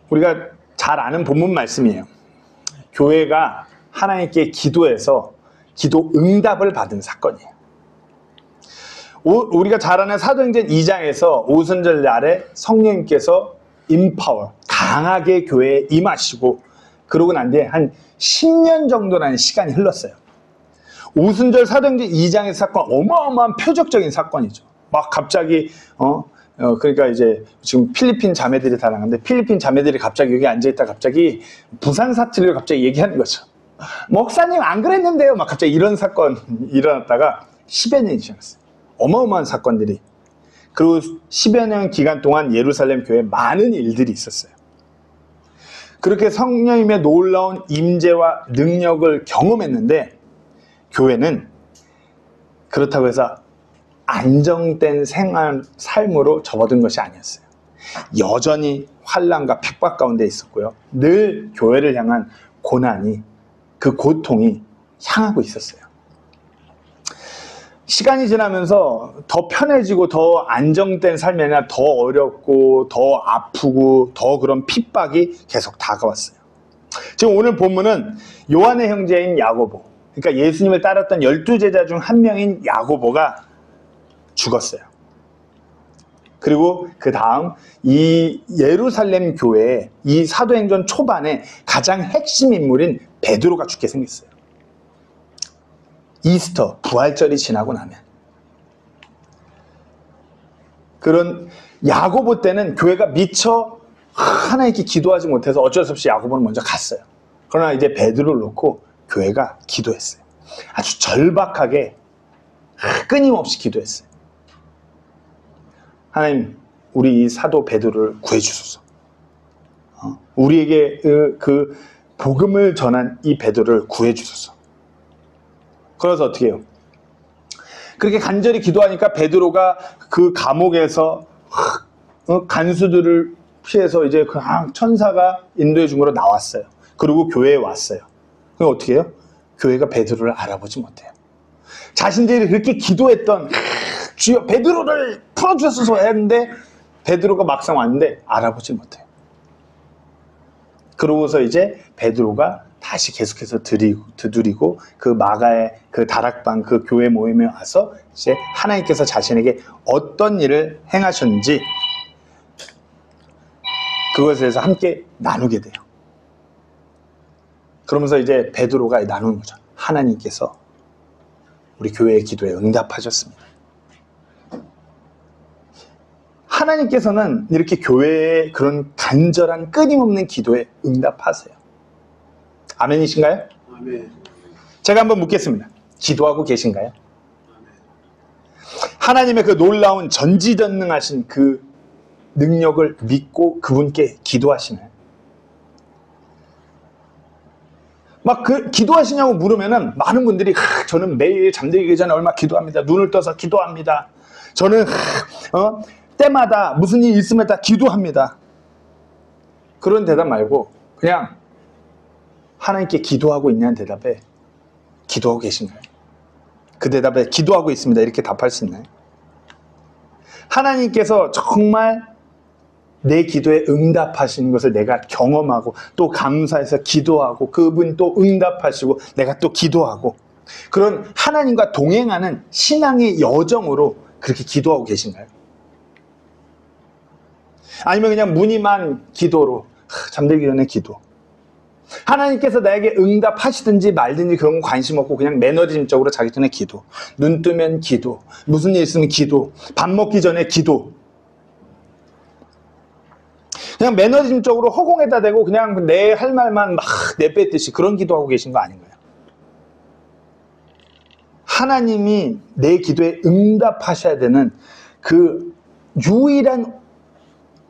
우리가 잘 아는 본문 말씀이에요. 교회가 하나님께 기도해서 기도 응답을 받은 사건이에요. 우리가 잘 아는 사도행전 2장에서 오순절 날에 성령님께서 임파워, 강하게 교회에 임하시고 그러고 난 뒤에 한 10년 정도라는 시간이 흘렀어요. 오순절 사도행전 2장의 사건, 어마어마한 표적적인 사건이죠. 막 갑자기 그러니까 이제 지금 필리핀 자매들이 다 나갔는데 필리핀 자매들이 갑자기 여기 앉아있다 갑자기 부산 사투리를 갑자기 얘기하는 거죠. 목사님 안 그랬는데요. 막 갑자기 이런 사건 일어났다가 10여 년이 지났어요. 어마어마한 사건들이. 그리고 10여 년 기간 동안 예루살렘 교회에 많은 일들이 있었어요. 그렇게 성령님의 놀라운 임재와 능력을 경험했는데 교회는 그렇다고 해서 안정된 삶으로 접어든 것이 아니었어요. 여전히 환난과 핍박 가운데 있었고요. 늘 교회를 향한 고난이, 그 고통이 향하고 있었어요. 시간이 지나면서 더 편해지고 더 안정된 삶이 아니라 더 어렵고 더 아프고 더 그런 핍박이 계속 다가왔어요. 지금 오늘 본문은 요한의 형제인 야고보, 그러니까 예수님을 따랐던 12제자 중 한 명인 야고보가 죽었어요. 그리고 그 다음 이 예루살렘 교회에 이 사도행전 초반에 가장 핵심 인물인 베드로가 죽게 생겼어요. 이스터, 부활절이 지나고 나면. 그런 야고보 때는 교회가 미처 하나님께 기도하지 못해서 어쩔 수 없이 야고보는 먼저 갔어요. 그러나 이제 베드로를 놓고 교회가 기도했어요. 아주 절박하게 끊임없이 기도했어요. 하나님, 우리 이 사도 베드로를 구해주소서. 우리에게 그 복음을 전한 이 베드로를 구해주소서. 그래서 어떻게 해요? 그렇게 간절히 기도하니까 베드로가 그 감옥에서 간수들을 피해서 이제 그 천사가 인도해 줌으로 나왔어요. 그리고 교회에 왔어요. 그럼 어떻게 해요? 교회가 베드로를 알아보지 못해요. 자신들이 그렇게 기도했던 주여 베드로를 풀어주셔서 했는데 베드로가 막상 왔는데 알아보지 못해요. 그러고서 이제 베드로가 다시 계속해서 두드리고 그 마가의 그 다락방 그 교회 모임에 와서 이제 하나님께서 자신에게 어떤 일을 행하셨는지 그것에 대해서 함께 나누게 돼요. 그러면서 이제 베드로가 나누는 거죠. 하나님께서 우리 교회의 기도에 응답하셨습니다. 하나님께서는 이렇게 교회의 그런 간절한 끊임없는 기도에 응답하세요. 아멘이신가요? 아멘. 제가 한번 묻겠습니다. 기도하고 계신가요? 아멘. 하나님의 그 놀라운 전지전능하신 그 능력을 믿고 그분께 기도하시나요? 막 기도하시냐고 물으면은 많은 분들이 저는 매일 잠들기 전에 얼마 기도합니다. 눈을 떠서 기도합니다. 저는 때마다 무슨 일이 있으면 다 기도합니다. 그런 대답 말고 그냥 하나님께 기도하고 있냐는 대답에 기도하고 계신가요? 그 대답에 기도하고 있습니다. 이렇게 답할 수 있나요? 하나님께서 정말 내 기도에 응답하시는 것을 내가 경험하고 또 감사해서 기도하고 그분 또 응답하시고 내가 또 기도하고 그런 하나님과 동행하는 신앙의 여정으로 그렇게 기도하고 계신가요? 아니면 그냥 무늬만 기도로 잠들기 전에 기도 하나님께서 나에게 응답하시든지 말든지 그런 거 관심 없고 그냥 매너리즘적으로 자기 전에 기도 눈 뜨면 기도 무슨 일 있으면 기도 밥 먹기 전에 기도 그냥 매너리즘적으로 허공에다 대고 그냥 내 할 말만 막 내뱉듯이 그런 기도하고 계신 거 아닌가요? 하나님이 내 기도에 응답하셔야 되는 그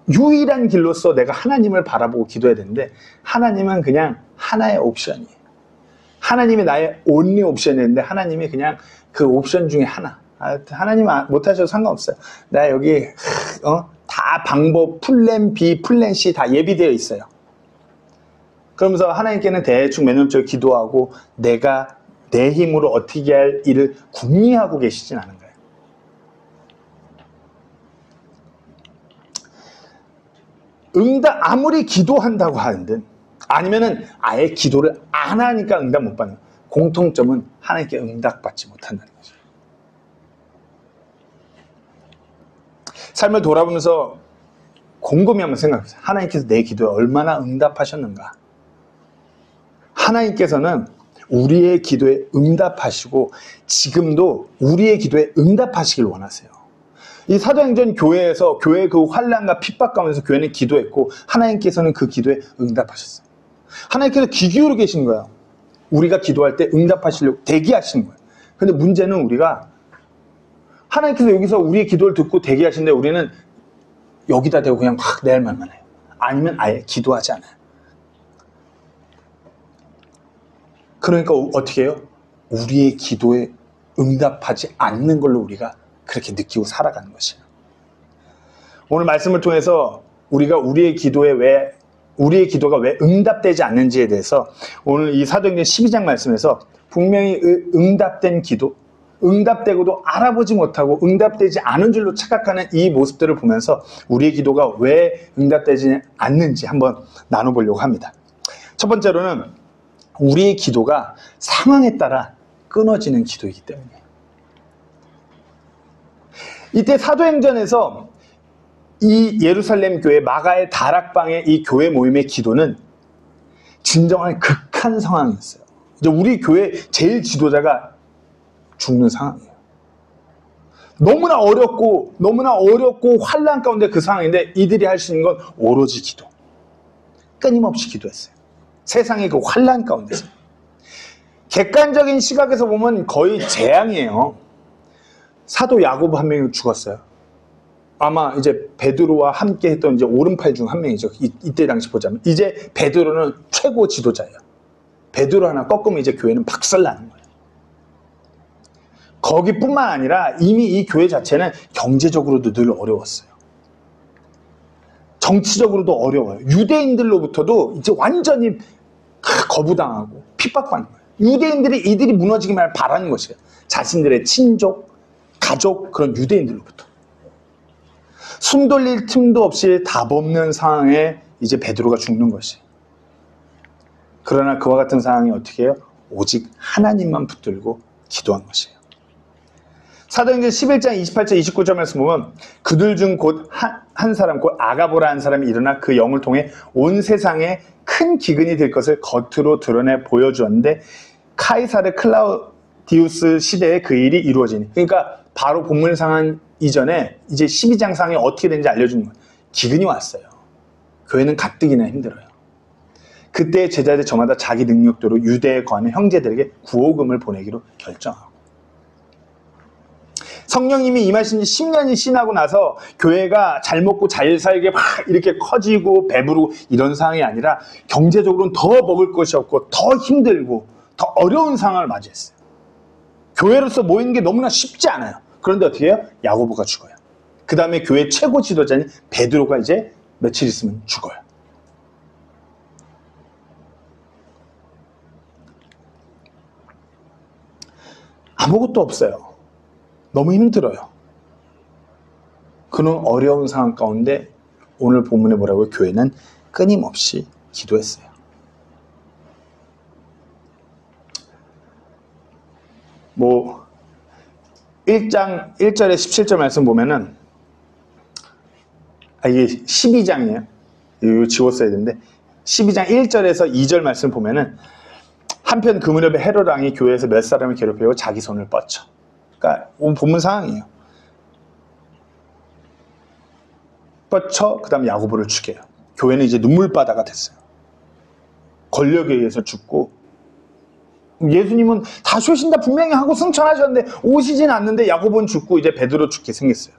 유일한 길로서 내가 하나님을 바라보고 기도해야 되는데 하나님은 그냥 하나의 옵션이에요. 하나님이 나의 only 옵션이었는데 하나님이 그냥 그 옵션 중에 하나. 하나님 못하셔도 상관없어요. 나 여기 다 방법 플랜 B, 플랜 C 다 예비되어 있어요. 그러면서 하나님께는 대충 매너적으로 기도하고 내가 내 힘으로 어떻게 할 일을 궁리하고 계시진 않은 거예요. 아무리 기도한다고 하는데 아니면은 아예 기도를 안 하니까 응답 못 받는 공통점은 하나님께 응답받지 못한다는 거죠. 삶을 돌아보면서 곰곰이 한번 생각해보세요. 하나님께서 내 기도에 얼마나 응답하셨는가. 하나님께서는 우리의 기도에 응답하시고 지금도 우리의 기도에 응답하시길 원하세요. 이 사도행전 교회에서 교회의 그 환난과 핍박 가운데서 교회는 기도했고 하나님께서는 그 기도에 응답하셨어요. 하나님께서 귀 기울여 계신 거예요. 우리가 기도할 때 응답하시려고 대기하시는 거예요. 근데 문제는 우리가 하나님께서 여기서 우리의 기도를 듣고 대기하시는데 우리는 여기다 대고 그냥 막 내 할 말만 해요. 아니면 아예 기도하지 않아요. 그러니까 어떻게 해요? 우리의 기도에 응답하지 않는 걸로 우리가 그렇게 느끼고 살아가는 것이에요. 오늘 말씀을 통해서 우리가 우리의 기도가 왜 응답되지 않는지에 대해서 오늘 이 사도행전 12장 말씀에서 분명히 응답된 기도, 응답되고도 알아보지 못하고 응답되지 않은 줄로 착각하는 이 모습들을 보면서 우리의 기도가 왜 응답되지 않는지 한번 나눠보려고 합니다. 첫 번째로는 우리의 기도가 상황에 따라 끊어지는 기도이기 때문이에요. 이때 사도행전에서 이 예루살렘 교회 마가의 다락방의 이 교회 모임의 기도는 진정한 극한 상황이었어요. 이제 우리 교회 제일 지도자가 죽는 상황이에요. 너무나 어렵고 환난 가운데 그 상황인데 이들이 할 수 있는 건 오로지 기도. 끊임없이 기도했어요. 세상의 그 환난 가운데서. 객관적인 시각에서 보면 거의 재앙이에요. 사도 야고보 한 명이 죽었어요. 아마 이제 베드로와 함께 했던 이제 오른팔 중 한 명이죠. 이때 당시 보자면. 이제 베드로는 최고 지도자예요. 베드로 하나 꺾으면 이제 교회는 박살나는 거예요. 거기뿐만 아니라 이미 이 교회 자체는 경제적으로도 늘 어려웠어요. 정치적으로도 어려워요. 유대인들로부터도 이제 완전히 거부당하고 핍박받는 거예요. 유대인들이 이들이 무너지기만 바라는 것이에요. 자신들의 친족, 가족, 그런 유대인들로부터. 숨 돌릴 틈도 없이 답 없는 상황에 이제 베드로가 죽는 것이에요. 그러나 그와 같은 상황이 어떻게 해요? 오직 하나님만 붙들고 기도한 것이에요. 사도행전 11장 28절 29절에서 보면 그들 중 곧 한 사람, 곧 아가보라 사람이 일어나 그 영을 통해 온 세상에 큰 기근이 될 것을 겉으로 드러내 보여주었는데 카이사르 클라우디우스 시대에 그 일이 이루어지니. 그러니까 바로 본문 상황 이전에 이제 12장 상황이 어떻게 되는지 알려주는 거예요. 기근이 왔어요. 교회는 가뜩이나 힘들어요. 그때 제자들 저마다 자기 능력대로 유대에 거하는 형제들에게 구호금을 보내기로 결정하고, 성령님이 임하신 지 10년이 지나고 나서 교회가 잘 먹고 잘 살게 막 이렇게 커지고 배부르고 이런 상황이 아니라 경제적으로는 더 먹을 것이 없고 더 힘들고 더 어려운 상황을 맞이했어요. 교회로서 모이는 게 너무나 쉽지 않아요. 그런데 어떻게 해요? 야고보가 죽어요. 그 다음에 교회 최고 지도자인 베드로가 이제 며칠 있으면 죽어요. 아무것도 없어요. 너무 힘들어요. 그런 어려운 상황 가운데 오늘 본문에 뭐라고요? 교회는 끊임없이 기도했어요. 뭐 1장 1절에 17절 말씀 보면은 이게 12장이에요. 이거 지웠어야 되는데 12장 1절에서 2절 말씀 보면은 한편 그 무렵에 헤롯 왕이 교회에서 몇 사람을 괴롭히고 자기 손을 뻗쳐. 그러니까 본문 상황이에요. 뻗쳐 그 다음 야고보를 죽여요. 교회는 이제 눈물바다가 됐어요. 권력에 의해서 죽고, 예수님은 다시 오신다 분명히 하고 승천하셨는데 오시진 않는데 야고보는 죽고 이제 베드로 죽게 생겼어요.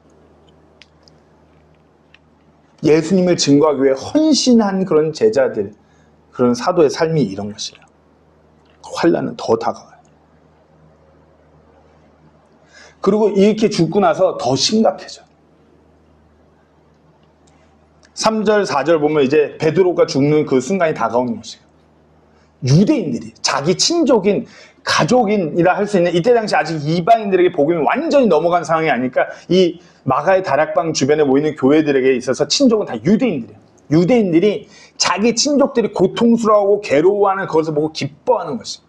예수님을 증거하기 위해 헌신한 그런 제자들, 그런 사도의 삶이 이런 것이에요. 환난은 더 다가와요. 그리고 이렇게 죽고 나서 더 심각해져. 3절, 4절 보면 이제 베드로가 죽는 그 순간이 다가오는 것이에요. 유대인들이 자기 친족인, 가족인이라 할 수 있는, 이때 당시 아직 이방인들에게 복음이 완전히 넘어간 상황이 아니니까 이 마가의 다락방 주변에 모이는 교회들에게 있어서 친족은 다 유대인들이에요. 유대인들이 자기 친족들이 고통스러워하고 괴로워하는 그것을 보고 기뻐하는 것이.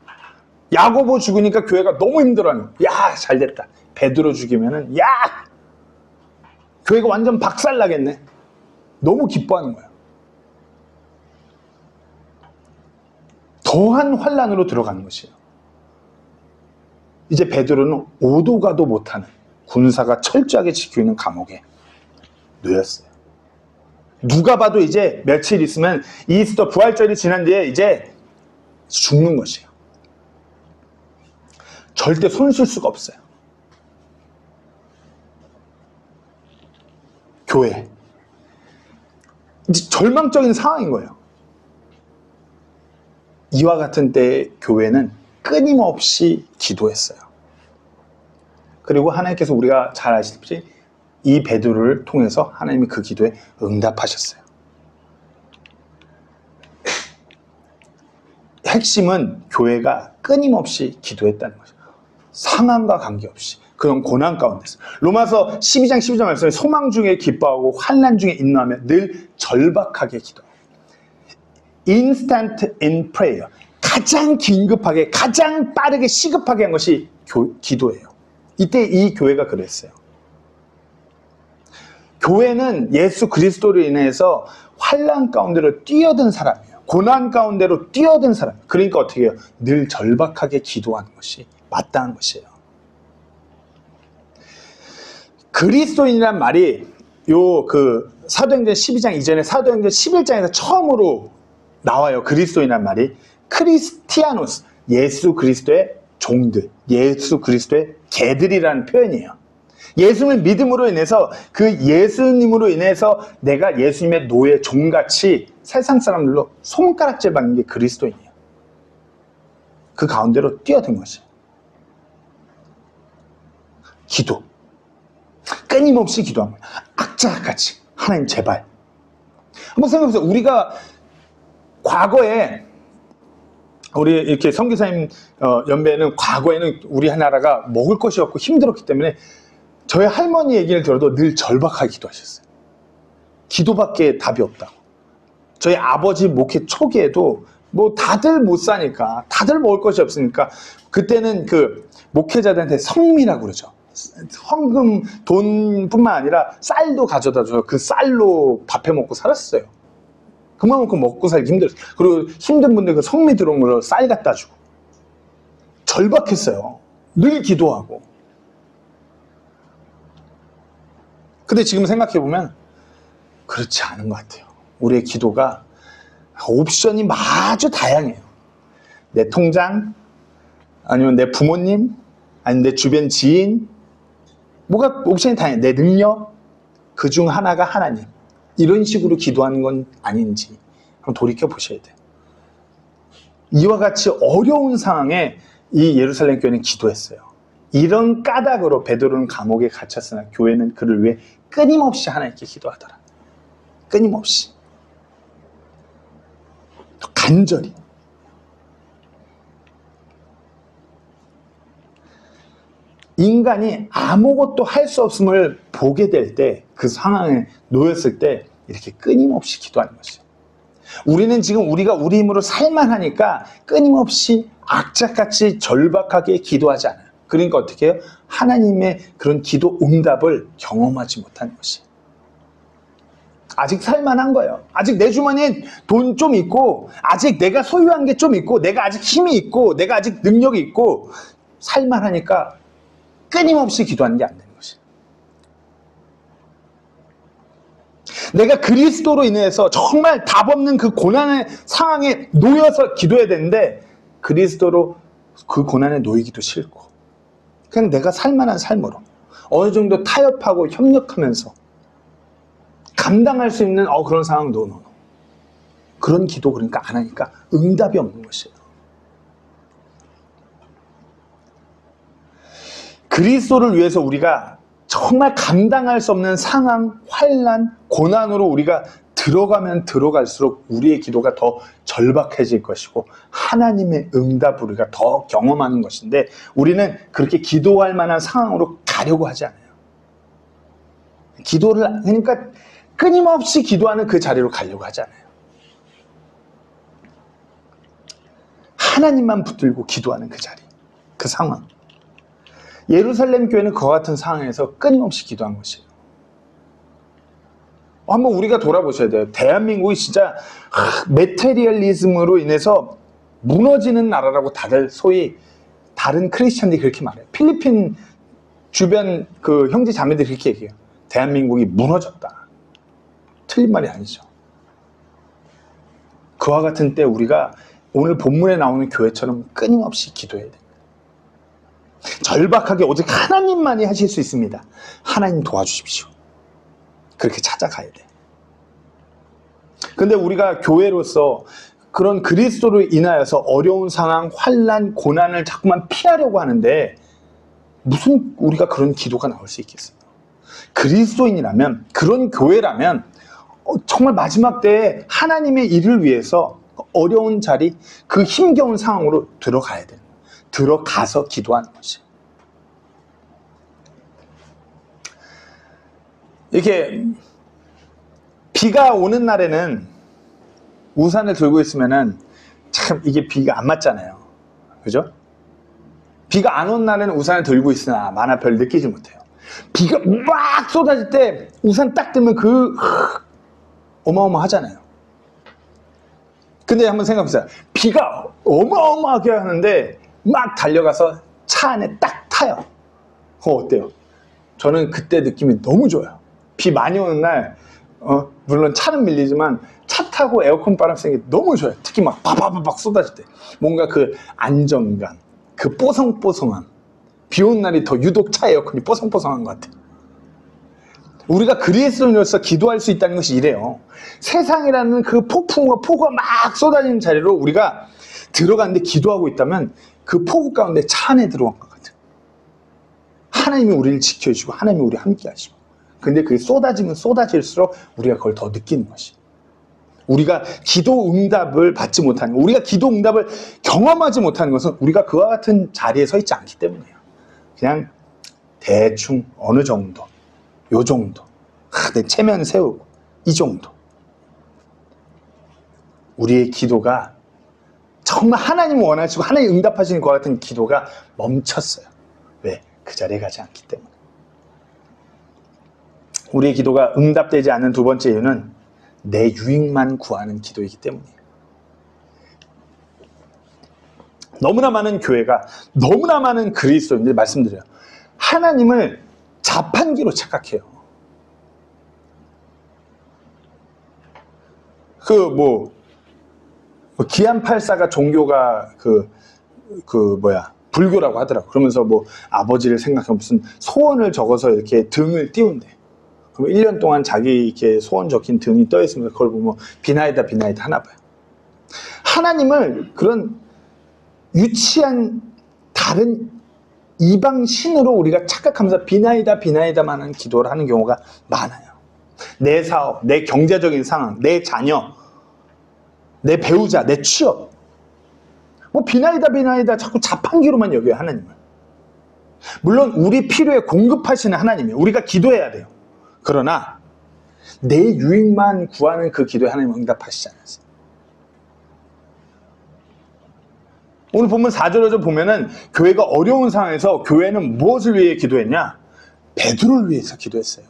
야고보 죽으니까 교회가 너무 힘들어하는 거야. 야, 잘됐다. 베드로 죽이면은 야, 교회가 완전 박살나겠네. 너무 기뻐하는 거야. 더한 환란으로 들어가는 것이에요. 이제 베드로는 오도 가도 못하는 군사가 철저하게 지키고 있는 감옥에 놓였어요. 누가 봐도 이제 며칠 있으면 이스터 부활절이 지난 뒤에 이제 죽는 것이에요. 절대 손 쓸 수가 없어요. 교회. 이제 절망적인 상황인 거예요. 이와 같은 때에 교회는 끊임없이 기도했어요. 그리고 하나님께서 우리가 잘 아시듯이 이 베드로를 통해서 하나님이 그 기도에 응답하셨어요. 핵심은 교회가 끊임없이 기도했다는 거죠. 상황과 관계없이 그런 고난 가운데서. 로마서 12장 12절 말씀에 소망 중에 기뻐하고 환난 중에 인내하며 늘 절박하게 기도해요. Instant in prayer. 가장 긴급하게, 가장 빠르게, 시급하게 한 것이 기도예요. 이때 이 교회가 그랬어요. 교회는 예수 그리스도로 인해서 환난 가운데로 뛰어든 사람이에요. 고난 가운데로 뛰어든 사람. 그러니까 어떻게 해요? 늘 절박하게 기도하는 것이 마땅한 것이에요. 그리스도인이란 말이 사도행전 12장 이전에 사도행전 11장에서 처음으로 나와요. 그리스도인이란 말이 크리스티아노스, 예수 그리스도의 종들, 예수 그리스도의 개들이라는 표현이에요. 예수님을 믿음으로 인해서 그 예수님으로 인해서 내가 예수님의 노예 종같이 세상 사람들로 손가락질 받는 게 그리스도인이에요. 그 가운데로 뛰어든 것이에요. 기도. 끊임없이 기도하는 거예요. 악자같이. 하나님 제발. 한번 생각해보세요. 우리가 과거에 우리 이렇게 선교사님 연배는 과거에는 우리 나라가 먹을 것이 없고 힘들었기 때문에 저희 할머니 얘기를 들어도 늘 절박하게 기도하셨어요. 기도밖에 답이 없다고. 저희 아버지 목회 초기에도 뭐 다들 못 사니까, 다들 먹을 것이 없으니까 그때는 그 목회자들한테 성미라고 그러죠. 헌금 돈뿐만 아니라 쌀도 가져다 줘서 그 쌀로 밥해 먹고 살았어요. 그만큼 먹고 살기 힘들었어요. 그리고 힘든 분들 그 성미 들어온 걸로 쌀 갖다 주고. 절박했어요. 늘 기도하고. 근데 지금 생각해보면 그렇지 않은 것 같아요. 우리의 기도가 옵션이 아주 다양해요. 내 통장, 아니면 내 부모님, 아니면 내 주변 지인, 뭐가 옵션이 다양해요. 내 능력, 그 중 하나가 하나님. 이런 식으로 기도하는 건 아닌지 한번 돌이켜 보셔야 돼요. 이와 같이 어려운 상황에 이 예루살렘 교회는 기도했어요. 이런 까닭으로 베드로는 감옥에 갇혔으나 교회는 그를 위해 끊임없이 하나님께 기도하더라. 끊임없이. 간절히. 인간이 아무것도 할 수 없음을 보게 될 때, 그 상황에 놓였을 때 이렇게 끊임없이 기도하는 것이에요. 우리는 지금 우리가 우리 힘으로 살만하니까 끊임없이 악착같이 절박하게 기도하지 않아요. 그러니까 어떻게 해요? 하나님의 그런 기도 응답을 경험하지 못하는 것이에요. 아직 살만한 거예요. 아직 내 주머니에 돈 좀 있고, 아직 내가 소유한 게 좀 있고, 내가 아직 힘이 있고, 내가 아직 능력이 있고, 살만하니까 끊임없이 기도하는 게 안 되는 것이에요. 내가 그리스도로 인해서 정말 답 없는 그 고난의 상황에 놓여서 기도해야 되는데, 그리스도로 그 고난에 놓이기도 싫고, 그냥 내가 살만한 삶으로 어느 정도 타협하고 협력하면서 감당할 수 있는 그런 상황 그런 기도 그러니까 안 하니까 응답이 없는 것이에요. 그리스도를 위해서 우리가 정말 감당할 수 없는 상황, 환난, 고난으로 우리가 들어가면 들어갈수록 우리의 기도가 더 절박해질 것이고 하나님의 응답을 우리가 더 경험하는 것인데 우리는 그렇게 기도할 만한 상황으로 가려고 하지 않아요. 기도를 그러니까 끊임없이 기도하는 그 자리로 가려고 하잖아요. 하나님만 붙들고 기도하는 그 자리, 그 상황. 예루살렘 교회는 그와 같은 상황에서 끊임없이 기도한 것이에요. 한번 우리가 돌아보셔야 돼요. 대한민국이 진짜 메테리얼리즘으로 인해서 무너지는 나라라고 다들 소위 다른 크리스천들이 그렇게 말해요. 필리핀 주변 그 형제 자매들이 그렇게 얘기해요. 대한민국이 무너졌다. 틀린 말이 아니죠. 그와 같은 때 우리가 오늘 본문에 나오는 교회처럼 끊임없이 기도해야 됩니다. 절박하게 오직 하나님만이 하실 수 있습니다. 하나님 도와주십시오. 그렇게 찾아가야 돼. 근데 우리가 교회로서 그런 그리스도로 인하여서 어려운 상황, 환난, 고난을 자꾸만 피하려고 하는데 무슨 우리가 그런 기도가 나올 수 있겠어요? 그리스도인이라면, 그런 교회라면 정말 마지막 때에 하나님의 일을 위해서 어려운 자리, 그 힘겨운 상황으로 들어가야 돼요. 들어가서 기도하는 것이에요. 이렇게 비가 오는 날에는 우산을 들고 있으면은 참 이게 비가 안 맞잖아요. 그죠? 비가 안 온 날에는 우산을 들고 있으나 마나 별 느끼지 못해요. 비가 막 쏟아질 때 우산 딱 들면 어마어마하잖아요. 근데 한번 생각해보세요. 비가 어마어마하게 하는데 막 달려가서 차 안에 딱 타요. 그거 어때요? 저는 그때 느낌이 너무 좋아요. 비 많이 오는 날 물론 차는 밀리지만 차 타고 에어컨 바람 쐬는 게 너무 좋아요. 특히 막 바바바박 쏟아질 때 뭔가 그 안정감, 그 뽀송뽀송함. 비 오는 날이 더 유독 차 에어컨이 뽀송뽀송한 것 같아요. 우리가 그리스도인으로서 기도할 수 있다는 것이 이래요. 세상이라는 그 폭풍과 폭우가 막 쏟아지는 자리로 우리가 들어갔는데 기도하고 있다면 그 폭우 가운데 차 안에 들어간 것 같아요. 하나님이 우리를 지켜주시고 하나님이 우리 함께 하시고. 근데 그게 쏟아지면 쏟아질수록 우리가 그걸 더 느끼는 것이. 우리가 기도 응답을 받지 못하는, 우리가 기도 응답을 경험하지 못하는 것은 우리가 그와 같은 자리에 서 있지 않기 때문이에요. 그냥 대충 어느 정도, 요 정도, 내 체면 세우고 이 정도. 우리의 기도가 정말 하나님 원하시고 하나님 응답하시는 것 같은 기도가 멈췄어요. 왜? 그 자리에 가지 않기 때문에. 우리의 기도가 응답되지 않는 두 번째 이유는 내 유익만 구하는 기도이기 때문이에요. 너무나 많은 교회가, 너무나 많은 그리스도인들 말씀드려요. 하나님을 자판기로 착각해요. 기안84가 종교가 불교라고 하더라고. 그러면서 아버지를 생각하면 무슨 소원을 적어서 이렇게 등을 띄운대. 그럼 1년 동안 자기 이렇게 소원 적힌 등이 떠 있으면 그걸 보면 비나이다 하나 봐요. 하나님을 그런 유치한 다른 이방 신으로 우리가 착각하면서 비나이다만 하는 기도를 하는 경우가 많아요. 내 사업, 내 경제적인 상황, 내 자녀, 내 배우자, 내 취업. 비나이다 자꾸 자판기로만 여겨요, 하나님을. 물론 우리 필요에 공급하시는 하나님이에요. 우리가 기도해야 돼요. 그러나 내 유익만 구하는 그 기도에 하나님 응답하시지 않았어요. 오늘 본문 4절에서 보면은 교회가 어려운 상황에서 교회는 무엇을 위해 기도했냐? 베드로를 위해서 기도했어요.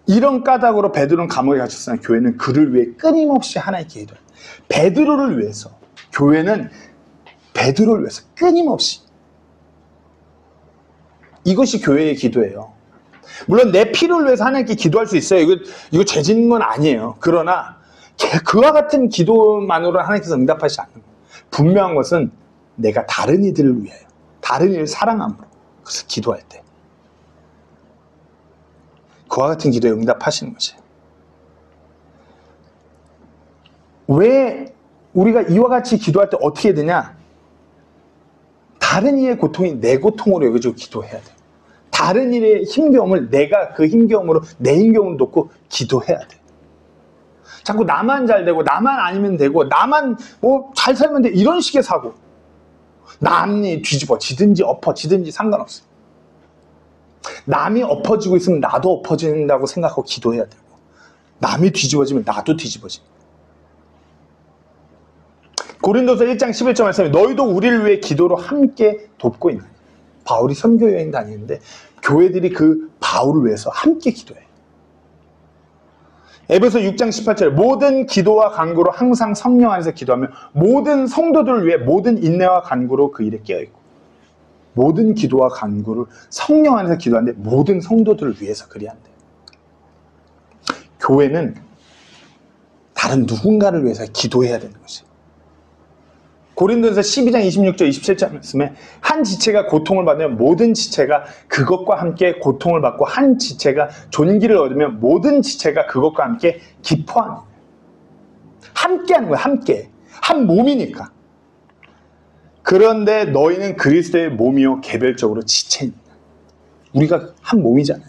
이런 까닭으로 베드로는 감옥에 갇혔으나 교회는 그를 위해 끊임없이 하나님께 기도해요. 베드로를 위해서, 교회는 베드로를 위해서 끊임없이. 이것이 교회의 기도예요. 물론 내 필요를 위해서 하나님께 기도할 수 있어요. 이거 죄 짓는 건 아니에요. 그러나 그와 같은 기도만으로 하나님께서 응답하시지 않는 거예요. 분명한 것은 내가 다른 이들을 위하여, 다른 이를 사랑함으로, 그래서 기도할 때 그와 같은 기도에 응답하시는 것이에요. 왜 우리가 이와 같이 기도할 때 어떻게 되냐? 다른 이의 고통이 내 고통으로 여겨지고 기도해야 돼요. 다른 일의 힘겨움을 내가 그 힘겨움으로 내 힘겨움을 놓고 기도해야 돼. 자꾸 나만 잘 되고 나만 아니면 되고 나만 잘 살면 돼 이런 식의 사고. 남이 뒤집어지든지 엎어지든지 상관없어요. 남이 엎어지고 있으면 나도 엎어진다고 생각하고 기도해야 되고, 남이 뒤집어지면 나도 뒤집어집니다. 고린도서 1장 11절 말씀에 너희도 우리를 위해 기도로 함께 돕고 있나니. 바울이 선교 여행 다니는데 교회들이 그 바울을 위해서 함께 기도해요. 에베소 6장 18절 모든 기도와 간구로 항상 성령 안에서 기도하며 모든 성도들을 위해 모든 인내와 간구로 그 일에 깨어있고. 모든 기도와 간구를 성령 안에서 기도하는데 모든 성도들을 위해서 그리한대요. 교회는 다른 누군가를 위해서 기도해야 되는 것이에요. 고린도서 12장 26절 27절 말씀에 한 지체가 고통을 받으면 모든 지체가 그것과 함께 고통을 받고 한 지체가 존귀를 얻으면 모든 지체가 그것과 함께 기뻐하는 거예요. 함께 하는 거예요. 함께. 한 몸이니까. 그런데 너희는 그리스도의 몸이요 개별적으로 지체입니다. 우리가 한 몸이잖아요.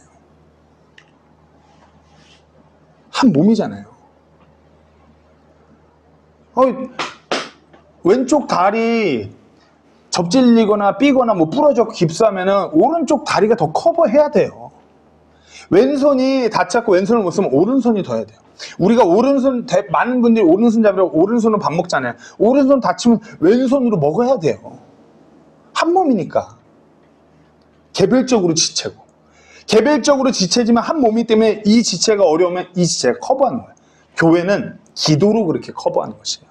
한 몸이잖아요. 왼쪽 다리 접질리거나 삐거나 뭐 부러져 깁스하면은 오른쪽 다리가 더 커버해야 돼요. 왼손이 다쳤고 왼손을 못 쓰면 오른손이 더 해야 돼요. 우리가 오른손, 많은 분들이 오른손 잡으려고 오른손으로 밥 먹잖아요. 오른손 다치면 왼손으로 먹어야 돼요. 한 몸이니까. 개별적으로 지체고. 개별적으로 지체지만 한 몸이기 때문에 이 지체가 어려우면 이 지체가 커버하는 거예요. 교회는 기도로 그렇게 커버하는 것이에요.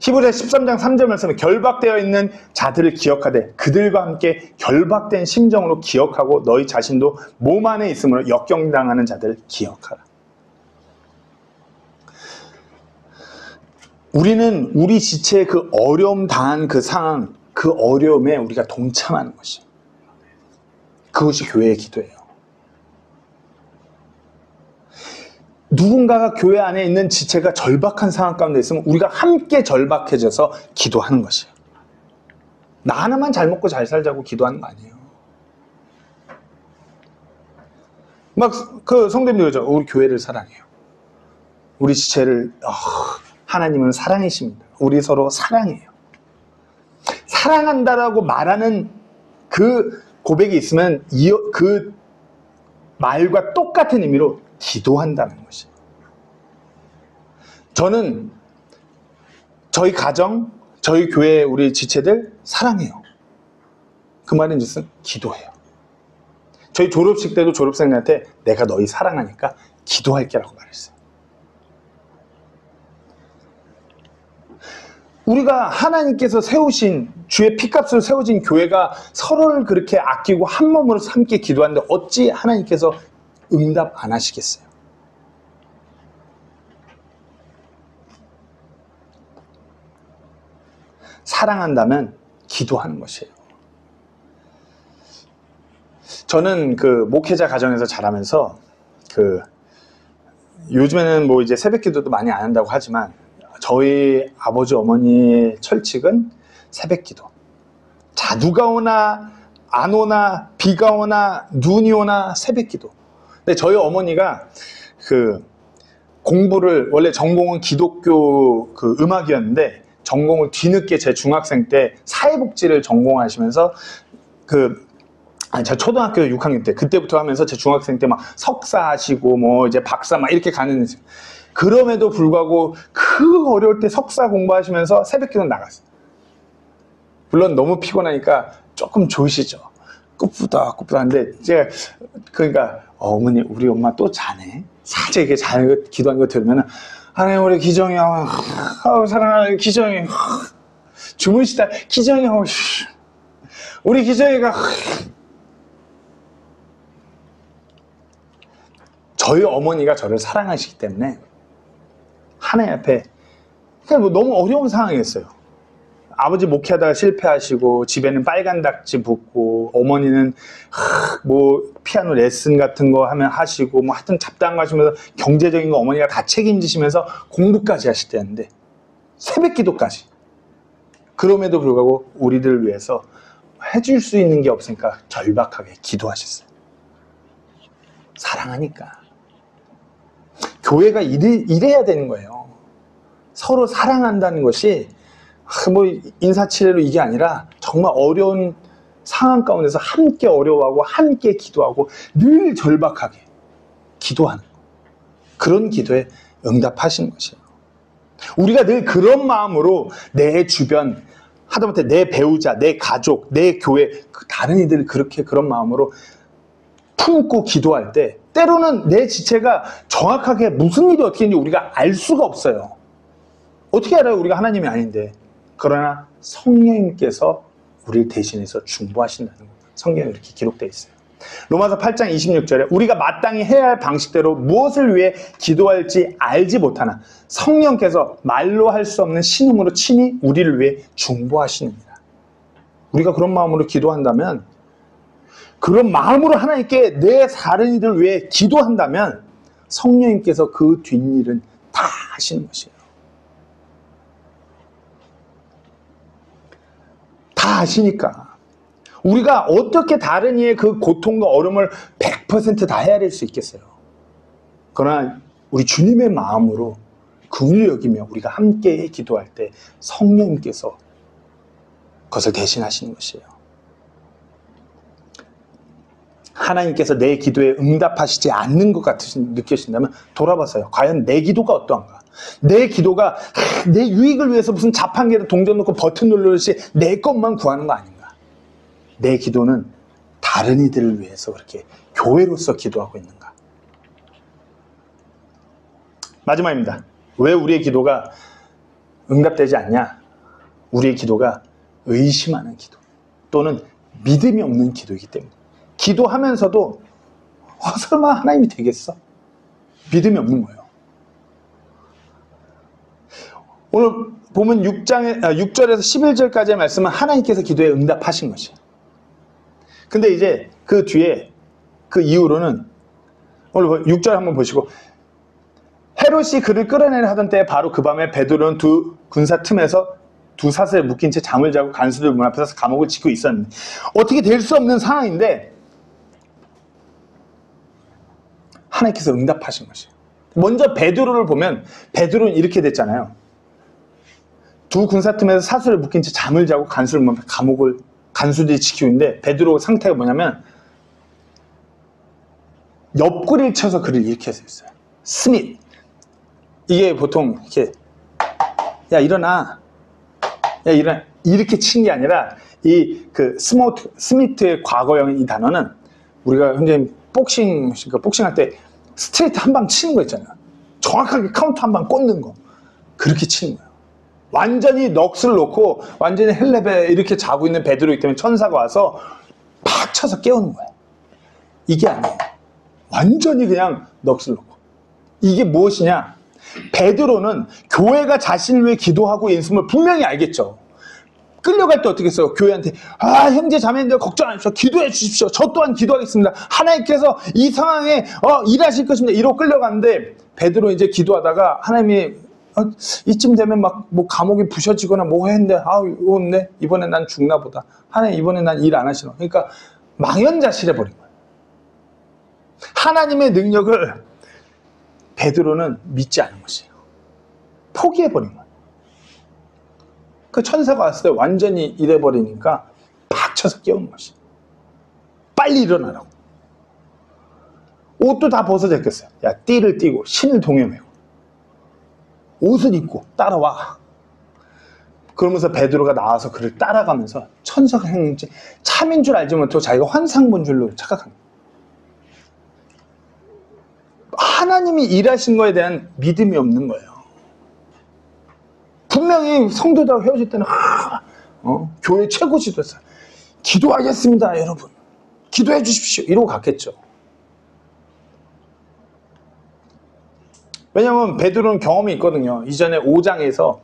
히브리서 13장 3절 말씀에 결박되어 있는 자들을 기억하되 그들과 함께 결박된 심정으로 기억하고 너희 자신도 몸 안에 있으므로 역경당하는 자들을 기억하라. 우리는 우리 지체의 그 어려움 당한 그 상황, 그 어려움에 우리가 동참하는 것이에요. 그것이 교회의 기도예요. 누군가가 교회 안에 있는 지체가 절박한 상황 가운데 있으면 우리가 함께 절박해져서 기도하는 것이에요. 나 하나만 잘 먹고 잘 살자고 기도하는 거 아니에요. 막 그 성도님들 그러죠. 우리 교회를 사랑해요. 우리 지체를 하나님은 사랑이십니다. 우리 서로 사랑해요. 사랑한다라고 말하는 그 고백이 있으면 그 말과 똑같은 의미로 기도한다는 것이에요. 저는 저희 가정, 저희 교회 우리 지체들 사랑해요. 그 말은 무슨 기도해요. 저희 졸업식 때도 졸업생한테 내가 너희 사랑하니까 기도할게 라고 말했어요. 우리가 하나님께서 세우신 주의 피값으로 세워진 교회가 서로를 그렇게 아끼고 한 몸으로 함께 기도하는데 어찌 하나님께서 응답 안 하시겠어요? 사랑한다면 기도하는 것이에요. 저는 그 목회자 가정에서 자라면서 요즘에는 뭐 이제 새벽 기도도 많이 안 한다고 하지만 저희 아버지 어머니의 철칙은 새벽 기도. 자, 누가 오나 안 오나 비가 오나 눈이 오나 새벽 기도. 근데 저희 어머니가 공부를 원래 전공은 기독교 음악이었는데 전공을 뒤늦게 제 중학생 때 사회복지를 전공하시면서 제가 초등학교 6학년 때 그때부터 하면서 제 중학생 때 막 석사 하시고 뭐 이제 박사 막 이렇게 가는, 그럼에도 불구하고 그 어려울 때 석사 공부하시면서 새벽 기도 나갔어요. 물론 너무 피곤하니까 조금 조시죠. 꿉부다한데 제가 그러니까 어머니 우리 엄마 또 자네. 살짝 이렇게 기도하는 거 들으면 하나님 우리 기정이 형 사랑하는 기정이 주무시다 기정이 형 우리 기정이가 저희 어머니가 저를 사랑하시기 때문에 하나님 앞에 뭐 너무 어려운 상황이었어요. 아버지 목회하다가 실패하시고 집에는 빨간 닥지 붙고 어머니는 뭐 피아노 레슨 같은 거 하면 하시고 뭐 하여튼 잡다한 거 하시면서 경제적인 거 어머니가 다 책임지시면서 공부까지 하실 때였는데 새벽 기도까지. 그럼에도 불구하고 우리들을 위해서 해줄 수 있는 게 없으니까 절박하게 기도하셨어요. 사랑하니까. 교회가 이래야 되는 거예요. 서로 사랑한다는 것이 뭐 인사치레로 이게 아니라 정말 어려운 상황 가운데서 함께 어려워하고 함께 기도하고 늘 절박하게 기도하는 그런 기도에 응답하시는 것이에요. 우리가 늘 그런 마음으로 내 주변, 하다못해 내 배우자, 내 가족, 내 교회, 다른 이들 그렇게 그런 마음으로 품고 기도할 때 때로는 내 지체가 정확하게 무슨 일이 어떻게 있는지 우리가 알 수가 없어요. 어떻게 알아요? 우리가 하나님이 아닌데. 그러나 성령님께서 우리를 대신해서 중보하신다는 것. 성경에 이렇게 기록되어 있어요. 로마서 8장 26절에 우리가 마땅히 해야 할 방식대로 무엇을 위해 기도할지 알지 못하나 성령께서 말로 할 수 없는 신음으로 친히 우리를 위해 중보하시느니라. 우리가 그런 마음으로 기도한다면, 그런 마음으로 하나님께 내 다른 이들을 위해 기도한다면 성령님께서 그 뒷일은 다 하시는 것이에요. 다 하시니까 우리가 어떻게 다른 이의 그 고통과 어려움을 100% 다 헤아릴 수 있겠어요? 그러나 우리 주님의 마음으로 그를 여기며 우리가 함께 기도할 때 성령님께서 그것을 대신하시는 것이에요. 하나님께서 내 기도에 응답하시지 않는 것 같으신 느껴진다면 돌아봐서요. 과연 내 기도가 어떠한가? 내 기도가 내 유익을 위해서 무슨 자판기에다 동전 넣고 버튼 누르듯이 내 것만 구하는 거 아닌가? 내 기도는 다른 이들을 위해서 그렇게 교회로서 기도하고 있는가? 마지막입니다. 왜 우리의 기도가 응답되지 않냐? 우리의 기도가 의심하는 기도 또는 믿음이 없는 기도이기 때문에. 기도하면서도 설마 하나님이 되겠어? 믿음이 없는 거예요. 오늘 보면 6절에서 11절까지의 말씀은 하나님께서 기도에 응답하신 것이에요. 근데 이제 그 뒤에 그 이후로는 오늘 6절 한번 보시고, 헤롯이 그를 끌어내려 하던 때에 바로 그 밤에 베드로는 두 군사 틈에서 두 사슬에 묶인 채 잠을 자고 간수들 문 앞에서 감옥을 지키고 있었는데, 어떻게 될 수 없는 상황인데 하나님께서 응답하신 것이에요. 먼저 베드로를 보면 베드로는 이렇게 됐잖아요. 두 군사 틈에서 사슬을 묶인 채 잠을 자고 간수들 문 앞에 감옥을 간수들이 지키고 있는데, 베드로 상태가 뭐냐면 옆구리를 쳐서 그를 이렇게 해서 있어요. 스밋. 이게 보통 이렇게 야 일어나, 야 일어나 이렇게 친 게 아니라 이 그 스미트의 과거형인 이 단어는 우리가 현재 복싱할 때 스트레이트 한 방 치는 거 있잖아요. 정확하게 카운트 한 방 꽂는 거, 그렇게 치는 거예요. 완전히 넋을 놓고 완전히 헬레베 이렇게 자고 있는 베드로이기 때문에 천사가 와서 팍 쳐서 깨우는 거예요. 이게 아니에요. 완전히 그냥 넋을 놓고. 이게 무엇이냐? 베드로는 교회가 자신을 위해 기도하고 있음을 분명히 알겠죠. 끌려갈 때 어떻게 했어요? 교회한테 형제 자매님들 걱정 안 하십시오. 기도해 주십시오. 저 또한 기도하겠습니다. 하나님께서 이 상황에 일하실 것입니다. 이러고 끌려갔는데, 베드로 이제 기도하다가 하나님이 이쯤 되면 막 뭐 감옥이 부셔지거나 뭐 했는데 이번에 난 죽나 보다. 하나님 이번에 난 일 안 하시나. 그러니까 망연자실해 버린 거예요. 하나님의 능력을 베드로는 믿지 않은 것이에요. 포기해 버린 거예요. 그 천사가 왔을 때 완전히 이래버리니까 팍 쳐서 깨우는 것이에요. 빨리 일어나라고. 옷도 다 벗어졌겠어요. 야, 띠를 띠고 신을 동여매고 옷을 입고 따라와. 그러면서 베드로가 나와서 그를 따라가면서 천사가 했는지 참인 줄 알지 못하고 자기가 환상 본 줄로 착각한 거예요. 하나님이 일하신 거에 대한 믿음이 없는 거예요. 분명히 성도들하고 헤어질 때는 교회 최고 지도자 기도하겠습니다 여러분, 기도해 주십시오 이러고 갔겠죠. 왜냐하면 베드로는 경험이 있거든요. 이전에 5장에서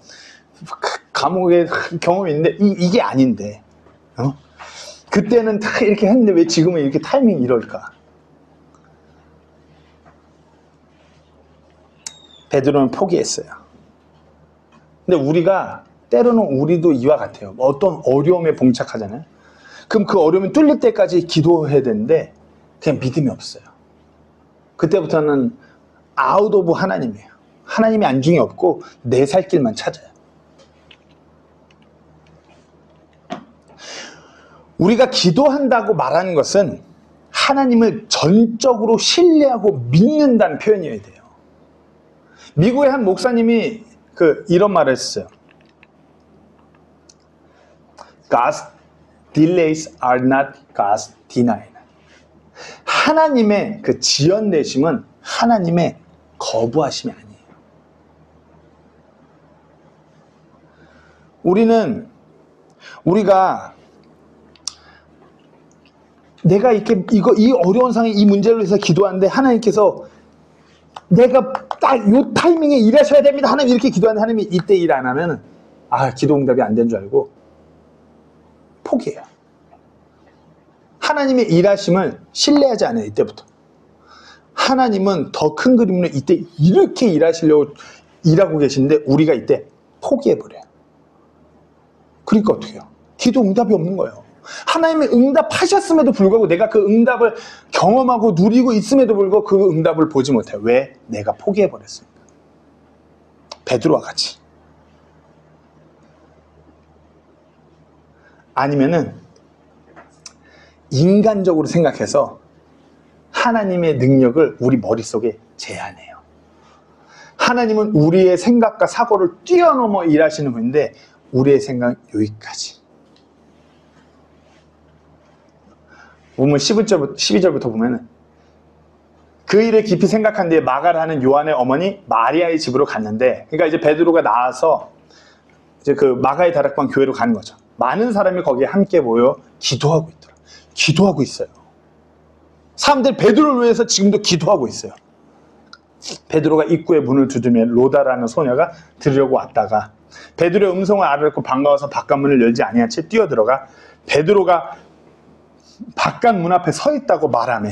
감옥에 경험이 있는데 이게 아닌데 그때는 다 이렇게 했는데 왜 지금은 이렇게 타이밍이 이럴까? 베드로는 포기했어요. 근데 우리가 때로는 우리도 이와 같아요. 어떤 어려움에 봉착하잖아요. 그럼 그 어려움이 뚫릴 때까지 기도해야 되는데 그냥 믿음이 없어요. 그때부터는 아웃 오브 하나님이에요. 하나님이 안중이 없고 내 살 길만 찾아요. 우리가 기도한다고 말하는 것은 하나님을 전적으로 신뢰하고 믿는다는 표현이어야 돼요. 미국의 한 목사님이 이런 말을 했어요. God's delays are not God's denial. 하나님의 그 지연되심은 하나님의 거부하심이 아니에요. 우리가 내가 이 어려운 상황에 이 문제를 위해서 기도하는데 하나님께서 내가 딱 요 타이밍에 일하셔야 됩니다. 하나님 이렇게 기도하는데 하나님이 이때 일 안 하면 기도 응답이 안 된 줄 알고 포기해요. 하나님의 일하심을 신뢰하지 않아요. 이때부터. 하나님은 더 큰 그림으로 이때 이렇게 일하시려고 일하고 계신데 우리가 이때 포기해버려요. 그러니까 어떻게 해요? 기도 응답이 없는 거예요. 하나님의 응답하셨음에도 불구하고 내가 그 응답을 경험하고 누리고 있음에도 불구하고 그 응답을 보지 못해요. 왜? 내가 포기해버렸으니까. 베드로와 같이. 아니면은 인간적으로 생각해서 하나님의 능력을 우리 머릿속에 제한해요. 하나님은 우리의 생각과 사고를 뛰어넘어 일하시는 분인데 우리의 생각 여기까지. 보면 12절부터 보면은 그 일을 깊이 생각한 뒤에 마가라는 요한의 어머니 마리아의 집으로 갔는데, 그러니까 이제 베드로가 나와서 이제 그 마가의 다락방 교회로 가는 거죠. 많은 사람이 거기에 함께 모여 기도하고 있더라. 기도하고 있어요. 사람들이 베드로를 위해서 지금도 기도하고 있어요. 베드로가 입구에 문을 두드리며 로다라는 소녀가 들으려고 왔다가 베드로의 음성을 알아듣고 반가워서 바깥문을 열지 아니한 채 뛰어들어가 베드로가 바깥 문 앞에 서 있다고 말하며,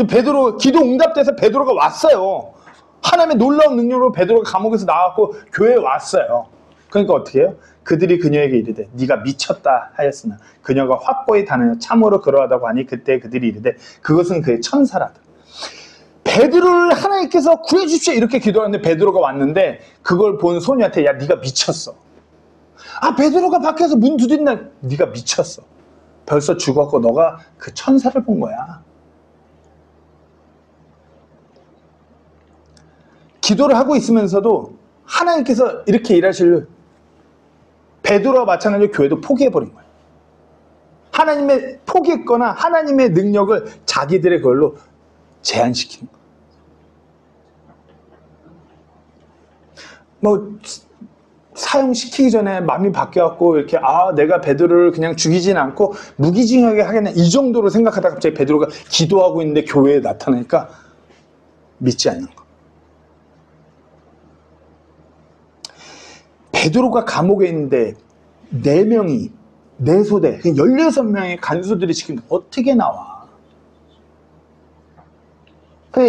베드로 기도 응답돼서 베드로가 왔어요. 하나님의 놀라운 능력으로 베드로가 감옥에서 나왔고 교회에 왔어요. 그러니까 어떻게 해요? 그들이 그녀에게 이르되 네가 미쳤다 하였으나 그녀가 확고히 단하여 참으로 그러하다고 하니 그때 그들이 이르되 그것은 그의 천사라다. 베드로를 하나님께서 구해주십시오 이렇게 기도하는데 베드로가 왔는데 그걸 본 소녀한테 야 네가 미쳤어. 베드로가 밖에서 문 두드린다. 네가 미쳤어. 벌써 죽었고 너가 그 천사를 본 거야. 기도를 하고 있으면서도 하나님께서 이렇게 일하실 베드로와 마찬가지로 교회도 포기해버린 거예요. 하나님의 포기했거나 하나님의 능력을 자기들의 그걸로 제한시키는 거예요. 사용시키기 전에 마음이 바뀌어갖고 이렇게 내가 베드로를 그냥 죽이진 않고 무기징역에 하겠네 이 정도로 생각하다가 갑자기 베드로가 기도하고 있는데 교회에 나타나니까 믿지 않는 거. 베드로가 감옥에 있는데 4명이 4소대 16명의 간수들이 지금 어떻게 나와?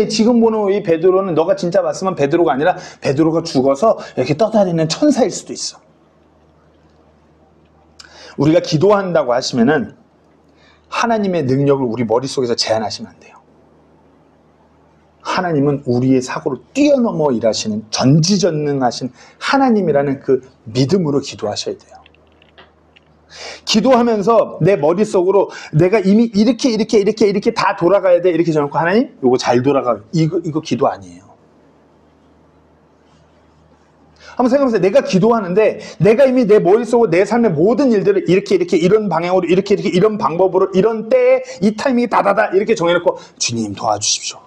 지금 보는 이 베드로는 너가 진짜 봤으면 베드로가 아니라 베드로가 죽어서 이렇게 떠다니는 천사일 수도 있어. 우리가 기도한다고 하시면은 하나님의 능력을 우리 머릿속에서 제한하시면 안 돼요. 하나님은 우리의 사고를 뛰어넘어 일하시는 전지전능하신 하나님이라는 그 믿음으로 기도하셔야 돼요. 기도하면서 내 머릿속으로 내가 이미 이렇게 다 돌아가야 돼 이렇게 정하고 하나님 이거 잘 돌아가요. 이거 기도 아니에요. 한번 생각해보세요. 내가 기도하는데 내가 이미 내 머릿속으로 내 삶의 모든 일들을 이렇게 이런 방향으로 이렇게 이런 방법으로 이런 때에 이 타이밍에 다다다 이렇게 정해놓고 주님 도와주십시오.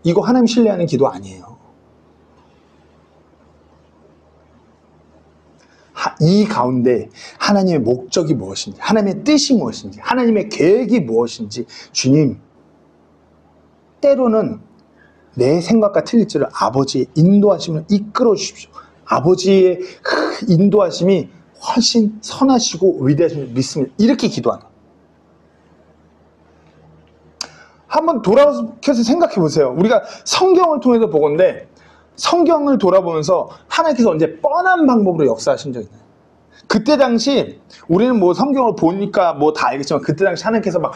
이거 하나님 신뢰하는 기도 아니에요. 이 가운데 하나님의 목적이 무엇인지, 하나님의 뜻이 무엇인지, 하나님의 계획이 무엇인지, 주님, 때로는 내 생각과 틀릴지를 아버지의 인도하심을 이끌어 주십시오. 아버지의 인도하심이 훨씬 선하시고 위대하심을 믿습니다. 이렇게 기도하는 거예요. 한번 돌아서서 생각해 보세요. 우리가 성경을 통해서 보건데 성경을 돌아보면서 하나님께서 언제 뻔한 방법으로 역사하신 적이 있나요? 그때 당시 우리는 뭐 성경을 보니까 뭐 다 알겠지만 그때 당시 하나님께서 막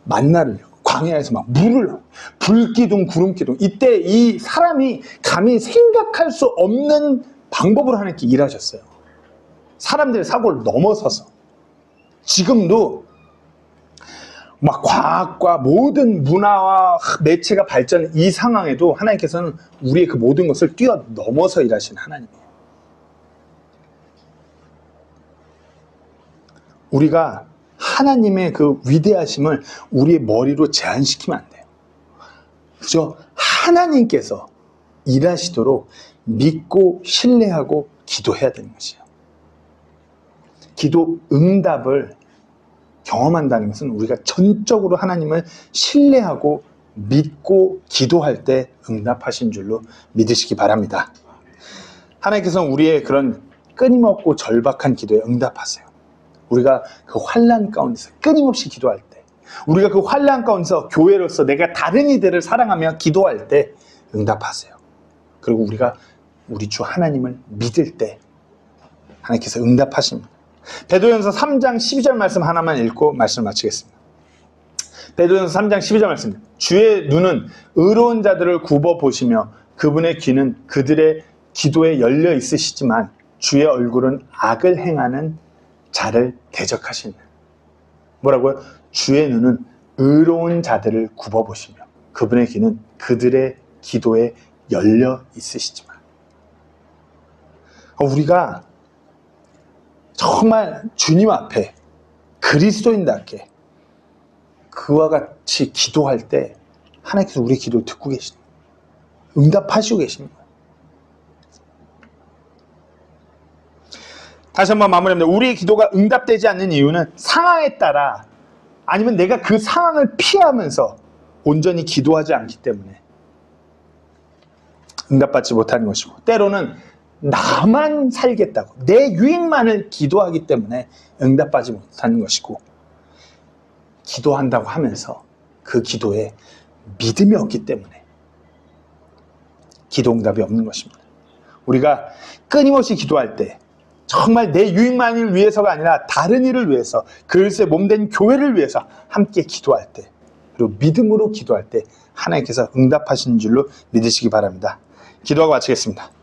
만나를 광야에서 막 물을 불기둥 구름기둥 이때 이 사람이 감히 생각할 수 없는 방법으로 하나님께 일하셨어요. 사람들의 사고를 넘어서서 지금도 막 과학과 모든 문화와 매체가 발전 이 상황에도 하나님께서는 우리의 그 모든 것을 뛰어넘어서 일하시는 하나님이에요. 우리가 하나님의 그 위대하심을 우리의 머리로 제한시키면 안 돼요. 그죠? 하나님께서 일하시도록 믿고 신뢰하고 기도해야 되는 것이에요. 기도 응답을 경험한다는 것은 우리가 전적으로 하나님을 신뢰하고 믿고 기도할 때 응답하신 줄로 믿으시기 바랍니다. 하나님께서는 우리의 그런 끊임없고 절박한 기도에 응답하세요. 우리가 그 환난 가운데서 끊임없이 기도할 때, 우리가 그 환난 가운데서 교회로서 내가 다른 이들을 사랑하며 기도할 때 응답하세요. 그리고 우리가 우리 주 하나님을 믿을 때 하나님께서 응답하십니다. 베드로전서 3장 12절 말씀 하나만 읽고 말씀을 마치겠습니다. 베드로전서 3장 12절 말씀. 주의 눈은 의로운 자들을 굽어 보시며 그분의 귀는 그들의 기도에 열려 있으시지만 주의 얼굴은 악을 행하는 자를 대적하시는. 뭐라고요? 주의 눈은 의로운 자들을 굽어 보시며 그분의 귀는 그들의 기도에 열려 있으시지만. 우리가 정말 주님 앞에 그리스도인답게 그와 같이 기도할 때 하나님께서 우리의 기도를 듣고 계십니다. 응답하시고 계십니다. 다시 한번 마무리합니다. 우리의 기도가 응답되지 않는 이유는 상황에 따라 아니면 내가 그 상황을 피하면서 온전히 기도하지 않기 때문에 응답받지 못하는 것이고, 때로는 나만 살겠다고 내 유익만을 기도하기 때문에 응답받지 못하는 것이고, 기도한다고 하면서 그 기도에 믿음이 없기 때문에 기도 응답이 없는 것입니다. 우리가 끊임없이 기도할 때 정말 내 유익만을 위해서가 아니라 다른 일을 위해서, 그리스도의 몸된 교회를 위해서 함께 기도할 때, 그리고 믿음으로 기도할 때 하나님께서 응답하시는 줄로 믿으시기 바랍니다. 기도하고 마치겠습니다.